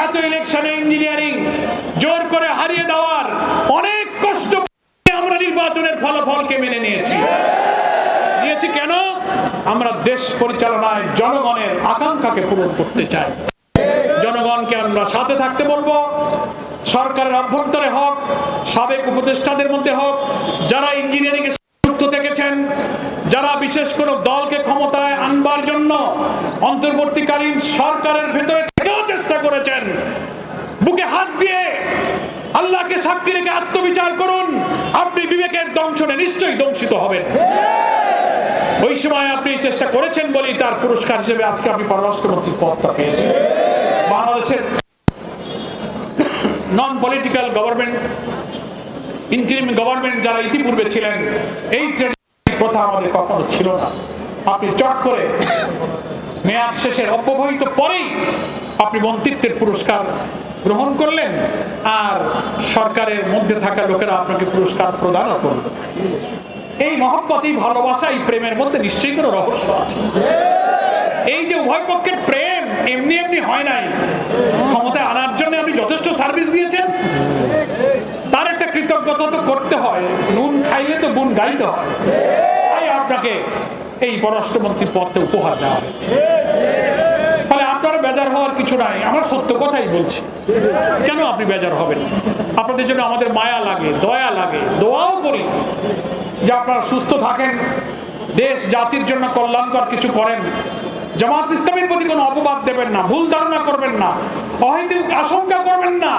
এত ইলেকশনে ইঞ্জিনিয়ারিং জোর করে হারিয়ে দেওয়ার অনেক কষ্ট আমরা নির্বাচনের ফলাফলকে মেনে নিয়েছি। কেন? আমরা দেশ পরিচালনায় জনগণের আকাঙ্ক্ষাকে পূরণ করতে চাই। জনগণকে আমরা সাথে থাকতে বলবো। সরকারের অভ্যন্তরে হোক, সাবেক উপদেষ্টাদের মধ্যে হোক, যারা ইঞ্জিনিয়ারিং এ যুক্ত থেকেছেন, যারা বিশেষ করে দলকে ক্ষমতায় আনবার জন্য অন্তর্বর্তীকালীন সরকারের ভেতরে থেকেও চেষ্টা করেছেন, বুকে হাত দিয়ে আল্লাহকে সাক্ষী রেখে আত্মবিচার করুন। আপনি বিবেকের দংশনে নিশ্চয়ই দংশিত হবেন। ওই সময় আপনি চেষ্টা করেছেন বলেই তার পুরস্কার হিসেবে আজকে আপনি পররাষ্ট্রমন্ত্রীর পদটা পেয়েছেন। বাংলাদেশের non political government, interim government যারা ইতিপূর্বে ছিলেন, এই প্রথা আমাদের কখনো ছিল না। আপনি চট করে মেয়াদ শেষের অব্যবহিত পরেই আপনি মন্ত্রিত্বের পুরস্কার গ্রহণ করলেন, আর সরকারের মধ্যে থাকা লোকেরা আপনাকে পুরস্কার প্রদানও করল। এই মহব্বত, এই ভালোবাসা, এই প্রেমের মধ্যে নিশ্চয়ই কোনো রহস্য আছে। এই যে উভয় পক্ষের প্রেম এমনি এমনি হয় নাই। ক্ষমতায় আনার জন্য আপনি যথেষ্ট সার্ভিস দিয়েছেন, তার একটা কৃতজ্ঞতা তো করতে হয়। নুন খাইলে তো গুণ গাইতে হয়। তাই আপনাকে এই পররাষ্ট্রমন্ত্রীর পদটা উপহার দেওয়া হয়েছে। ফলে আপনারা বেজার হওয়ার কিছু নাই। আমরা সত্য কথাই বলছি। কেন আপনি বেজার হবেন? আপনাদের জন্য আমাদের মায়া লাগে, দয়া লাগে, দোয়াও করি যে আপনারা সুস্থ থাকেন, দেশ জাতির জন্য কল্যাণকর কিছু করেন। জামাত ইসলামের প্রতি কোনো অপবাদ দেবেন না, ভুল ধারণা করবেন না, অহেতুক আশঙ্কা করবেন না।